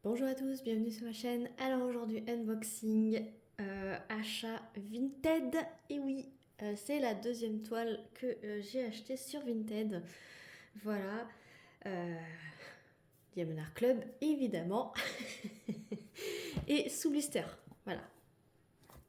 Bonjour à tous, bienvenue sur ma chaîne. Alors aujourd'hui, unboxing, achat Vinted. Et oui, c'est la deuxième toile que j'ai achetée sur Vinted. Voilà, euh, Diamond Art Club, évidemment. Et sous blister, voilà.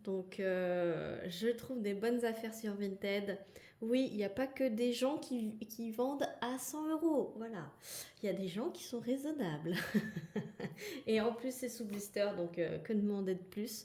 Donc je trouve des bonnes affaires sur Vinted. Oui, il n'y a pas que des gens qui vendent à 100 euros. Voilà, il y a des gens qui sont raisonnables. Et en plus, c'est sous blister, donc que demander de plus.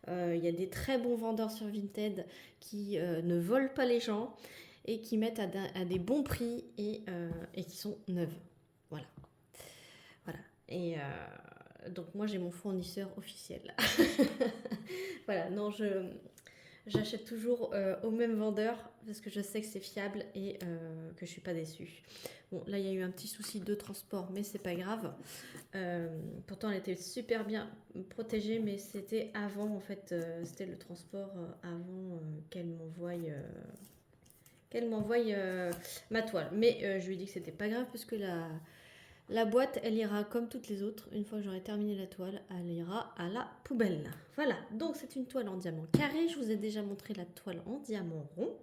Il y a des très bons vendeurs sur Vinted qui ne volent pas les gens et qui mettent à des bons prix et qui sont neuves. Voilà. Voilà. Et donc moi, j'ai mon fournisseur officiel. Voilà, non, j'achète toujours au même vendeur parce que je sais que c'est fiable et que je suis pas déçue. Bon, là il y a eu un petit souci de transport, mais c'est pas grave. Pourtant elle était super bien protégée, mais c'était avant en fait, c'était le transport avant qu'elle m'envoie ma toile. Mais je lui ai dit que c'était pas grave parce que la boîte, elle ira comme toutes les autres. Une fois que j'aurai terminé la toile, elle ira à la poubelle. Voilà, donc c'est une toile en diamant carré. Je vous ai déjà montré la toile en diamant rond.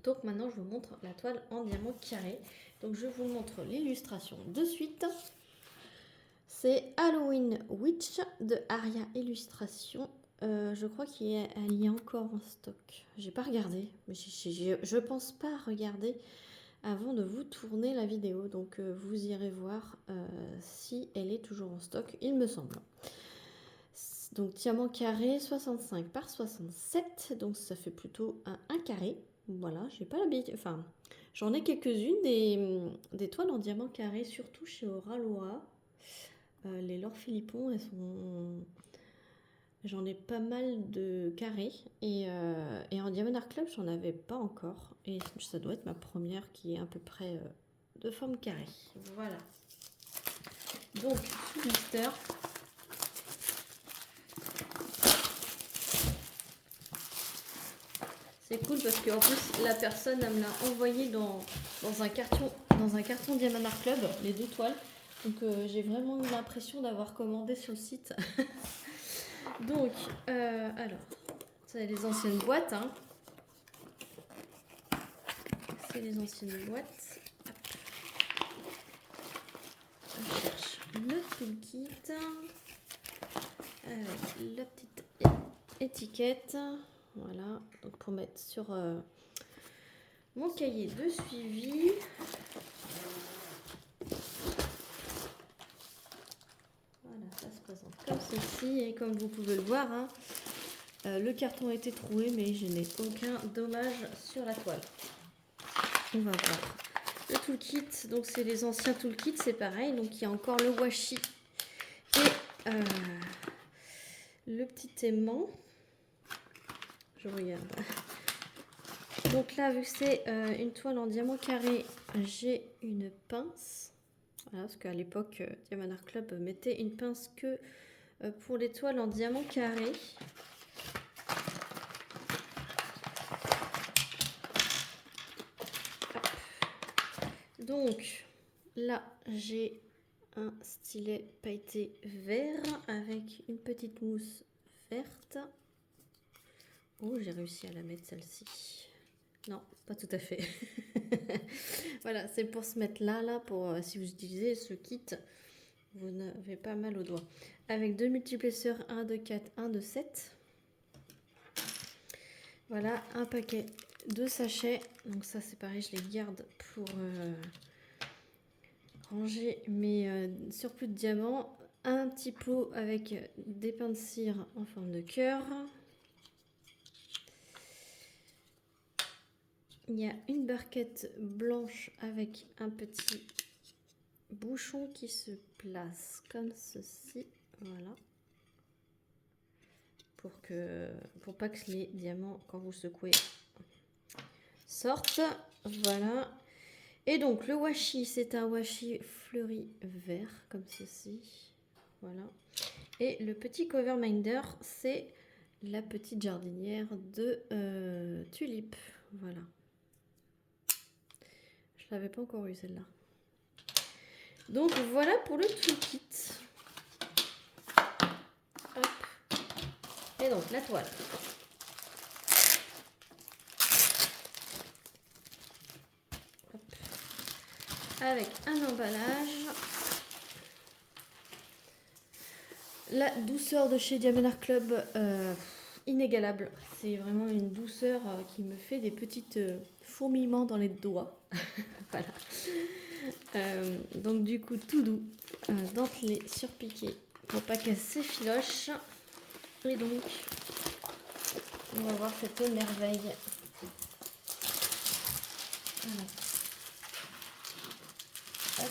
Donc maintenant, je vous montre la toile en diamant carré. Donc je vous montre l'illustration de suite. C'est Halloween Witch de Aria Illustration. Je crois qu'il y a encore en stock. J'ai pas regardé, mais je pense pas regarder avant de vous tourner la vidéo. Donc vous irez voir si elle est toujours en stock, il me semble. Donc diamant carré 65 par 67, donc ça fait plutôt un carré. Voilà, j'ai pas l'habitude, enfin j'en ai quelques-unes des toiles en diamant carré, surtout chez Aura Laura. Les Laure Philippon, elles sont... J'en ai pas mal de carrés et en Diamond Art Club, j'en avais pas encore. Et ça doit être ma première qui est à peu près de forme carrée. Voilà. Donc, sous blister. C'est cool parce qu'en plus, la personne elle me l'a envoyé dans un carton Diamond Art Club, les deux toiles. Donc, j'ai vraiment eu l'impression d'avoir commandé sur le site. Donc, alors, c'est les anciennes boîtes, hein. C'est les anciennes boîtes. On cherche le toolkit avec la petite étiquette. Voilà, donc pour mettre sur mon cahier de suivi. Voilà, ça se présente comme ceci. Et comme vous pouvez le voir, hein, le carton a été troué, mais je n'ai aucun dommage sur la toile. On va voir. Le toolkit, donc c'est les anciens toolkits, c'est pareil. Donc il y a encore le washi et le petit aimant. Je regarde. Donc là, vu que c'est une toile en diamant carré, j'ai une pince. Voilà, parce qu'à l'époque, Diamond Art Club mettait une pince que pour les toiles en diamant carré. Donc là, j'ai un stylet pailleté vert avec une petite mousse verte. Oh, j'ai réussi à la mettre celle-ci. Non, pas tout à fait. Voilà, c'est pour se mettre là, pour si vous utilisez ce kit, vous n'avez pas mal aux doigts. Avec deux multiplesseurs, 1 de 4, 1 de 7. Voilà, un paquet de sachets. Donc ça, c'est pareil, je les garde pour ranger mes surplus de diamants. Un petit pot avec des pains de cire en forme de cœur. Il y a une barquette blanche avec un petit bouchon qui se place comme ceci. Voilà. Pour pas que les diamants, quand vous secouez, sortent. Voilà. Et donc le washi, c'est un washi fleuri vert comme ceci. Voilà. Et le petit cover minder, c'est la petite jardinière de tulipe. Voilà. Je l'avais pas encore eu celle-là. Donc voilà pour le toolkit. Et donc la toile. Hop. Avec un emballage. La douceur de chez Diamond Art Club, inégalable. C'est vraiment une douceur qui me fait des petites fourmillements dans les doigts. Voilà. Donc du coup tout doux, dentelé, surpiqué pour pas casser filoche. Et donc on va voir cette merveille. Voilà. Hop.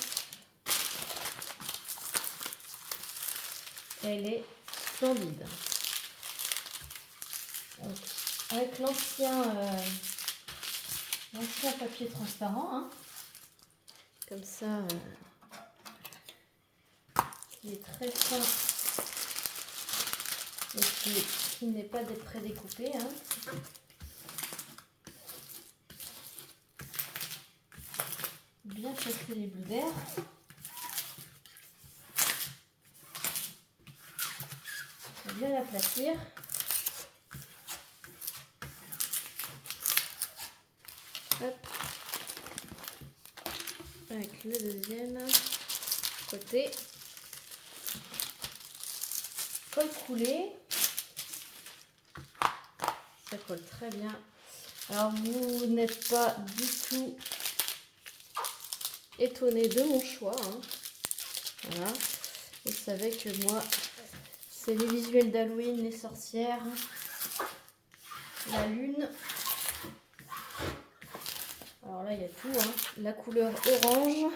Elle est splendide. Donc, avec l'ancien papier transparent, hein, comme ça, qui est très fin et qui n'est pas prédécoupé. Hein. Bien chasser les bouts d'air. Bien l'aplatir. Hop. Avec le deuxième côté. Colle coulée. Ça colle très bien. Alors vous n'êtes pas du tout étonné de mon choix. Hein. Voilà. Vous savez que moi, c'est les visuels d'Halloween, les sorcières, la lune. Alors là, il y a tout. Hein. La couleur orange.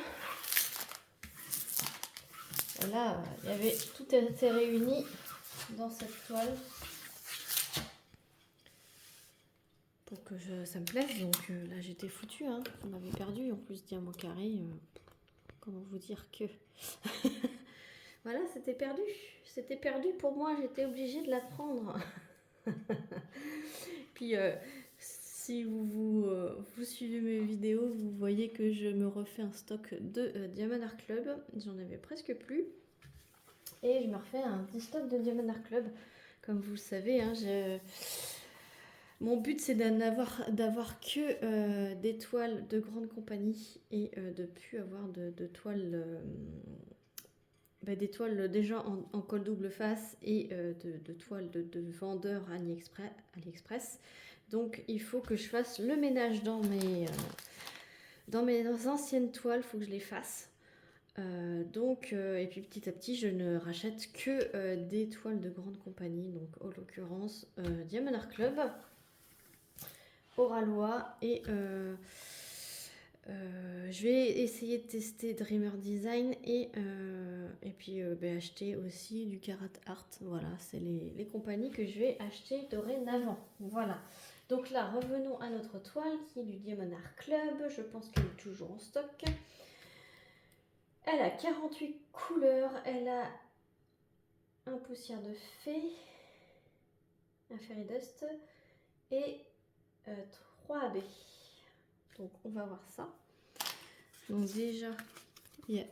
Là, il y avait tout était réuni dans cette toile pour que ça me plaise. Donc là, j'étais foutue. Hein. On m'avait perdu. En plus, diamant carré. Comment vous dire que... Voilà, c'était perdu. C'était perdu pour moi. J'étais obligée de la prendre. Puis, si vous suivez mes vidéos, vous voyez que je me refais un stock de Diamond Art Club. J'en avais presque plus. Et je me refais un petit stock de Diamond Art Club. Comme vous le savez, hein, mon but c'est d'avoir que des toiles de grande compagnie et de plus avoir de toiles, des toiles déjà en colle double face et de toiles de vendeurs AliExpress. Donc il faut que je fasse le ménage dans mes anciennes toiles, il faut que je les fasse. Et puis petit à petit je ne rachète que des toiles de grande compagnie, donc en l'occurrence Diamond Art Club, Oralois et je vais essayer de tester Dreamer Design et puis acheter aussi du Carat Art. Voilà, c'est les compagnies que je vais acheter dorénavant. Voilà. Donc là, revenons à notre toile qui est du Diamond Art Club. Je pense qu'elle est toujours en stock. Elle a 48 couleurs. Elle a un poussière de fée, un fairy dust et 3 AB. Donc on va voir ça. Donc déjà, il y a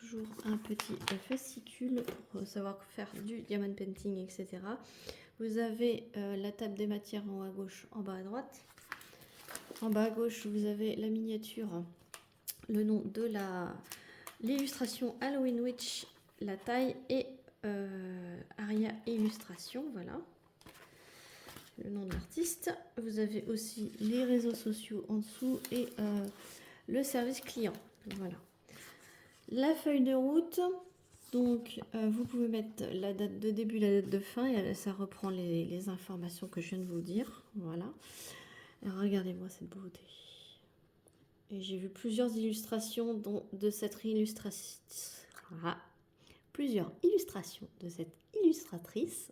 toujours un petit fascicule pour savoir faire du diamond painting, etc. Vous avez la table des matières en haut à gauche, en bas à droite. En bas à gauche, vous avez la miniature, le nom de l'illustration Halloween Witch, la taille et Aria Illustration, voilà. Le nom de l'artiste. Vous avez aussi les réseaux sociaux en dessous et le service client. Voilà. La feuille de route. Donc, vous pouvez mettre la date de début, la date de fin, et ça reprend les informations que je viens de vous dire. Voilà. Regardez-moi cette beauté. Et j'ai vu plusieurs illustrations de cette illustration. Plusieurs illustrations de cette illustratrice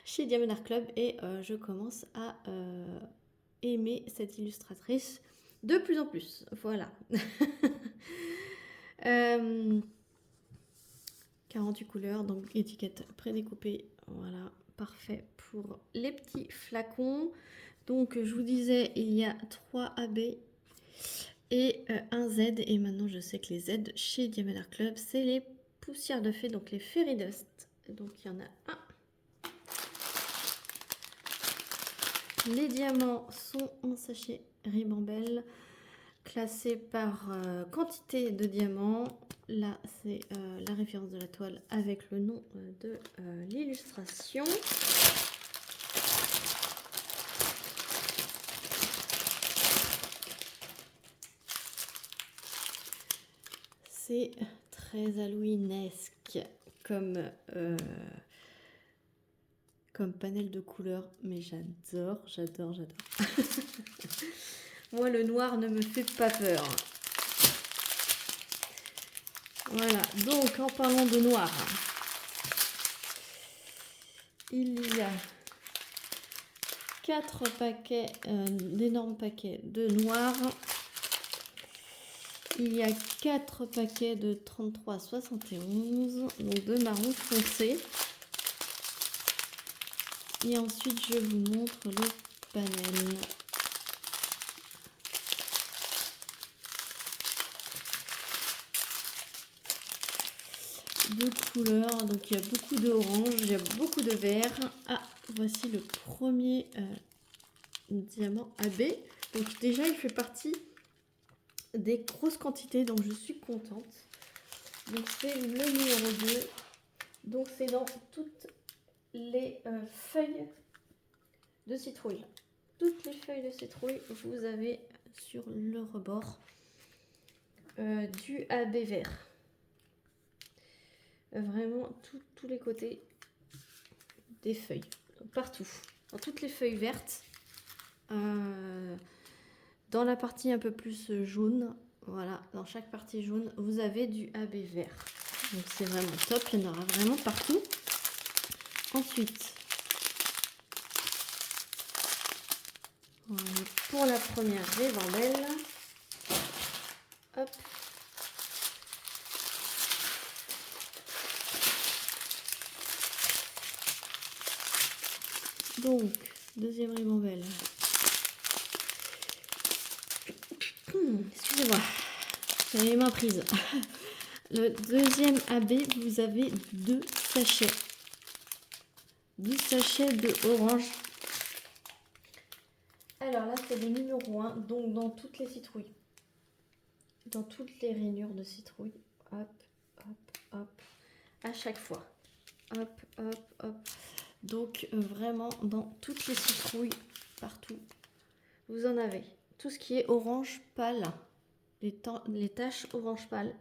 chez Diamond Art Club et je commence à aimer cette illustratrice de plus en plus. Voilà. 48 couleurs, donc étiquette prédécoupée. Voilà, parfait pour les petits flacons. Donc je vous disais, il y a 3 AB et un Z. Et maintenant je sais que les Z chez Diamond Art Club, c'est les poussières de fée, donc les fairy dust. Donc il y en a un Les diamants sont en sachet Ribambelle, classés par quantité de diamants. Là, c'est la référence de la toile avec le nom de l'illustration. C'est très halloweenesque comme panel de couleurs, mais j'adore. Moi, le noir ne me fait pas peur. Voilà, donc en parlant de noir, il y a 4 paquets, d'énormes paquets de noir. Il y a 4 paquets de 33,71, donc de marron foncé. Et ensuite, je vous montre le panel. De couleurs, donc il y a beaucoup d'orange, il y a beaucoup de vert. Ah, voici le premier diamant AB. Donc déjà, il fait partie des grosses quantités, donc je suis contente. Donc c'est le numéro 2. Donc c'est dans toutes les feuilles de citrouille. Toutes les feuilles de citrouille, vous avez sur le rebord du AB vert. Vraiment tous les côtés des feuilles, partout, dans toutes les feuilles vertes, dans la partie un peu plus jaune, voilà, dans chaque partie jaune, vous avez du AB vert. Donc c'est vraiment top, il y en aura vraiment partout. Ensuite, voilà, pour la première ribambelle, hop. Donc, deuxième ribambelle. Excusez-moi, j'avais les mains prises. Le deuxième AB, vous avez 2 sachets. 2 sachets de orange. Alors là, c'est le numéro 1, donc dans toutes les citrouilles. Dans toutes les rainures de citrouille. Hop, hop, hop. À chaque fois. Hop, hop, hop. Donc vraiment dans toutes les citrouilles, partout, vous en avez. Tout ce qui est orange pâle, les taches orange pâle.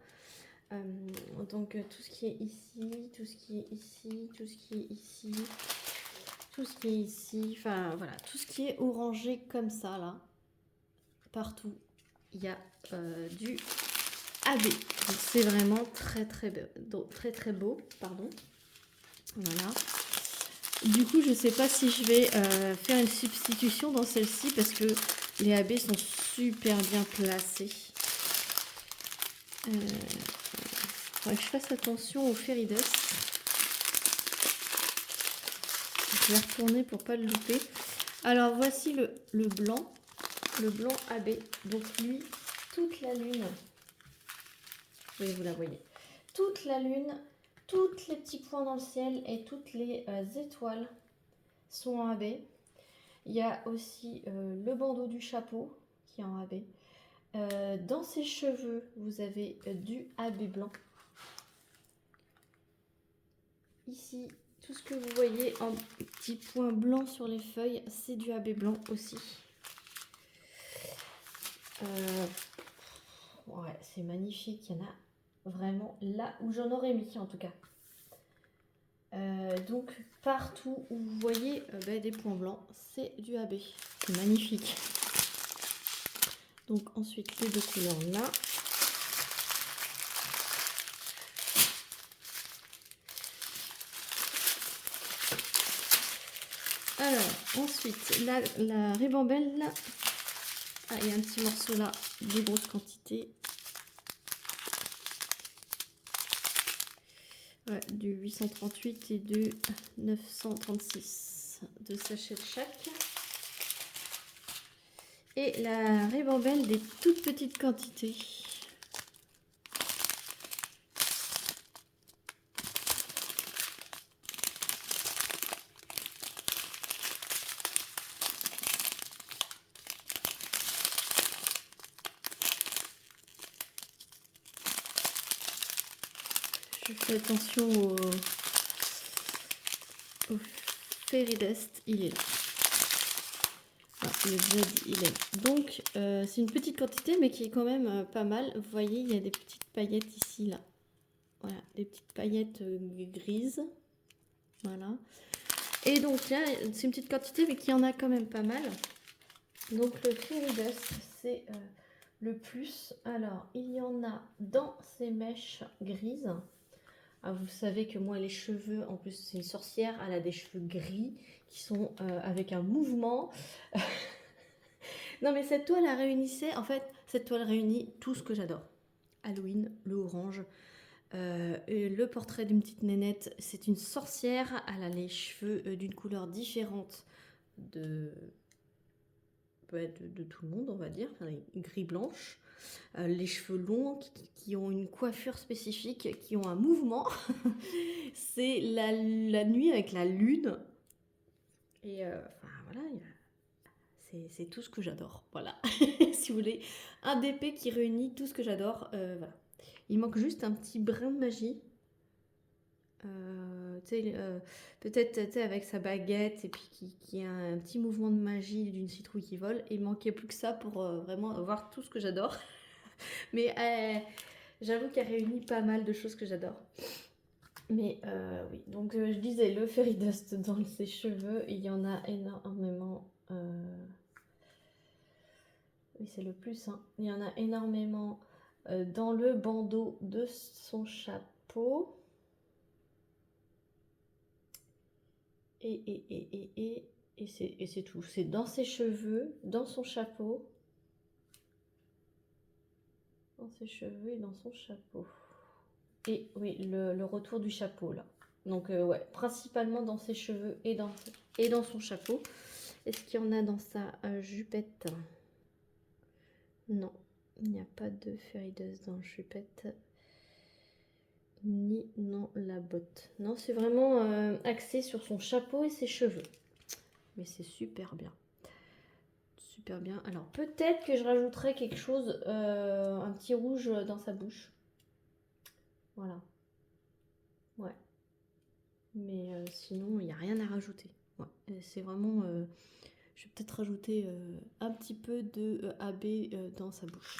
Donc tout ce qui est ici, tout ce qui est ici, tout ce qui est ici, tout ce qui est ici, enfin voilà, tout ce qui est orangé comme ça là, partout, il y a du AB. Donc c'est vraiment très beau, pardon. Voilà. Du coup, je ne sais pas si je vais faire une substitution dans celle-ci parce que les AB sont super bien placés. Faudrait que je fasse attention au fairy dust. Je vais retourner pour pas le louper. Alors voici le blanc AB. Donc lui, toute la lune, oui, vous la voyez, toute la lune, tous les petits points dans le ciel et toutes les étoiles sont en AB. Il y a aussi le bandeau du chapeau qui est en AB. Dans ses cheveux, vous avez du AB blanc. Ici, tout ce que vous voyez en petits points blancs sur les feuilles, c'est du AB blanc aussi. Ouais, c'est magnifique. Il y en a vraiment là où j'en aurais mis en tout cas. Donc partout où vous voyez des points blancs, c'est du AB. C'est magnifique. Donc ensuite les deux couleurs là. Alors ensuite la ribambelle là. Ah, il y a un petit morceau là de grosse quantité. Ouais, du 838 et du 936. 2 sachets de chaque. Et la ribambelle des toutes petites quantités. Je fais attention au Fairy Dust, il est là. Ah, il est déjà dit, il est là. Donc, c'est une petite quantité, mais qui est quand même pas mal. Vous voyez, il y a des petites paillettes ici, là. Voilà, des petites paillettes grises. Voilà. Et donc, là, c'est une petite quantité, mais qui en a quand même pas mal. Donc, le Fairy Dust, c'est le plus. Alors, il y en a dans ces mèches grises. Ah, vous savez que moi, les cheveux, en plus, c'est une sorcière, elle a des cheveux gris qui sont avec un mouvement. Non, mais cette toile, elle réunissait, en fait, cette toile réunit tout ce que j'adore. Halloween, le orange, et le portrait d'une petite nénette. C'est une sorcière, elle a les cheveux d'une couleur différente de tout le monde, on va dire, enfin, gris-blanche. Les cheveux longs qui ont une coiffure spécifique, qui ont un mouvement. C'est la nuit avec la lune. Et enfin, voilà, c'est tout ce que j'adore. Voilà. Si vous voulez, un DP qui réunit tout ce que j'adore. Voilà. Il manque juste un petit brin de magie. Peut-être avec sa baguette et puis qui a un petit mouvement de magie d'une citrouille qui vole. Il manquait plus que ça pour vraiment voir tout ce que j'adore. Mais j'avoue qu'elle réunit pas mal de choses que j'adore. Mais oui, donc je disais, le Fairy Dust dans ses cheveux, il y en a énormément. Oui, c'est le plus, hein. Il y en a énormément dans le bandeau de son chapeau. Et c'est tout. C'est dans ses cheveux, dans son chapeau. Dans ses cheveux et dans son chapeau. Et oui, le retour du chapeau là. Donc ouais, principalement dans ses cheveux et dans son chapeau. Est-ce qu'il y en a dans sa jupette? Non, il n'y a pas de Fairy Dust dans la jupette. Ni dans la botte. Non, c'est vraiment axé sur son chapeau et ses cheveux. Mais c'est super bien. Super bien. Alors peut-être que je rajouterai quelque chose, un petit rouge dans sa bouche. Voilà. Ouais. Mais sinon, il n'y a rien à rajouter. Ouais. C'est vraiment... je vais peut-être rajouter un petit peu de AB dans sa bouche.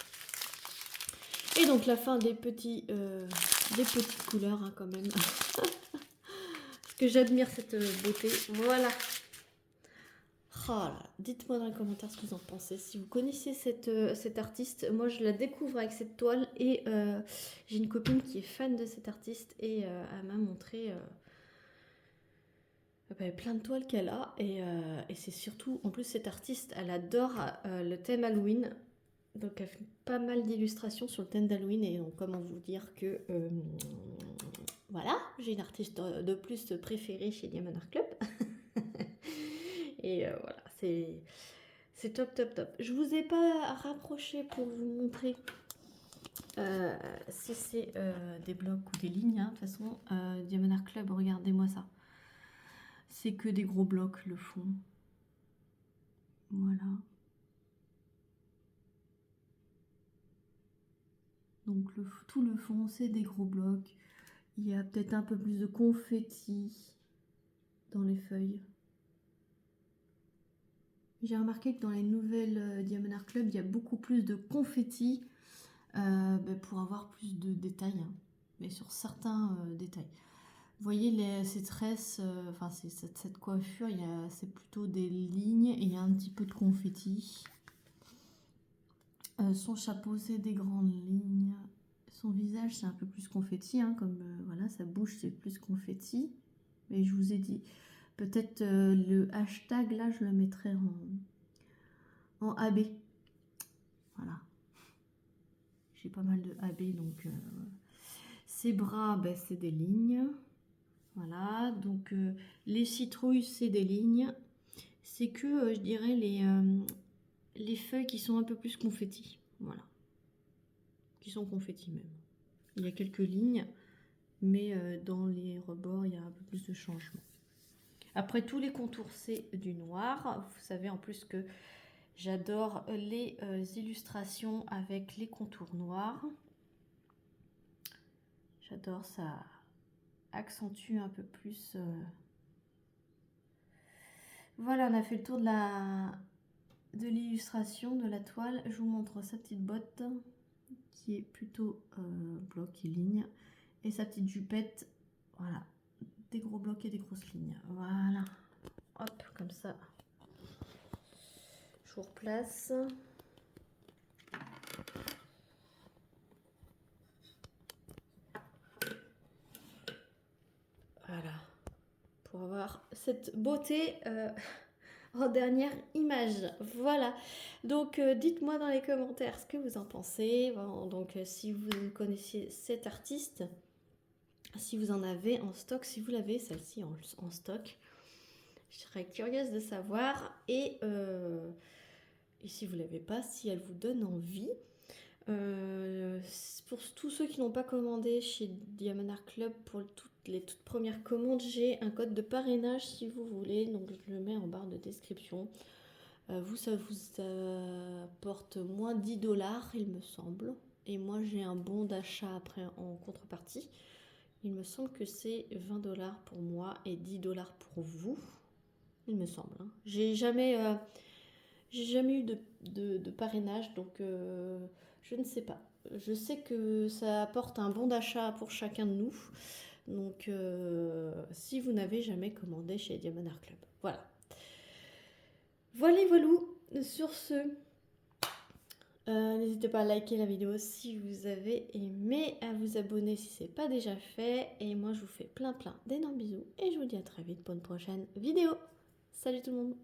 Et donc la fin des petites couleurs hein, quand même. Parce que j'admire cette beauté. Voilà. Oh là, dites-moi dans les commentaires ce que vous en pensez. Si vous connaissez cette artiste, moi je la découvre avec cette toile et j'ai une copine qui est fan de cette artiste et elle m'a montré plein de toiles qu'elle a et c'est surtout, en plus cette artiste, elle adore le thème Halloween. Donc elle fait pas mal d'illustrations sur le thème d'Halloween et donc comment vous dire que voilà, j'ai une artiste de plus préférée chez Diamond Art Club. Et voilà, c'est top, top, top. Je vous ai pas rapproché pour vous montrer si c'est des blocs ou des lignes. Hein. De toute façon, Diamond Art Club, regardez-moi ça. C'est que des gros blocs, le fond. Voilà. Donc tout le fond, c'est des gros blocs. Il y a peut-être un peu plus de confetti dans les feuilles. J'ai remarqué que dans les nouvelles Diamond Art Club, il y a beaucoup plus de confetti pour avoir plus de détails, hein, mais sur certains détails. Vous voyez ces tresses, enfin cette coiffure, c'est plutôt des lignes et il y a un petit peu de confetti. Son chapeau, c'est des grandes lignes. Son visage, c'est un peu plus confetti, hein, comme voilà, sa bouche, c'est plus confetti. Mais je vous ai dit, peut-être le hashtag, là, je le mettrai en AB. Voilà. J'ai pas mal de AB, donc ses bras, c'est des lignes. Voilà, donc les citrouilles, c'est des lignes. C'est que, je dirais, les feuilles qui sont un peu plus confetti. Voilà. Qui sont confetti même. Il y a quelques lignes, mais dans les rebords, il y a un peu plus de changement. Après, tous les contours, c'est du noir. Vous savez en plus que j'adore les illustrations avec les contours noirs. J'adore ça. accentue un peu plus. Voilà, on a fait le tour de l'illustration de la toile. Je vous montre sa petite botte qui est plutôt bloc et ligne, et sa petite jupette, voilà, des gros blocs et des grosses lignes. Voilà, hop, comme ça. Je vous replace. Voilà, pour avoir cette beauté en dernière image. Voilà, donc dites-moi dans les commentaires ce que vous en pensez. Bon, donc si vous connaissiez cet artiste, si vous en avez en stock, si vous l'avez celle-ci en stock, je serais curieuse de savoir. Et si vous ne l'avez pas, si elle vous donne envie. Pour tous ceux qui n'ont pas commandé chez Diamond Art Club, pour les toutes premières commandes, j'ai un code de parrainage si vous voulez, donc je le mets en barre de description. Ça vous apporte moins 10$, il me semble, et moi j'ai un bon d'achat après en contrepartie. Il me semble que c'est 20$ pour moi et 10$ pour vous, il me semble, hein. J'ai jamais eu de parrainage, donc je ne sais pas. Je sais que ça apporte un bon d'achat pour chacun de nous. Donc, si vous n'avez jamais commandé chez Diamond Art Club. Voilà. Voilà, voilou. Sur ce, n'hésitez pas à liker la vidéo si vous avez aimé, à vous abonner si ce n'est pas déjà fait. Et moi, je vous fais plein d'énormes bisous. Et je vous dis à très vite pour une prochaine vidéo. Salut tout le monde.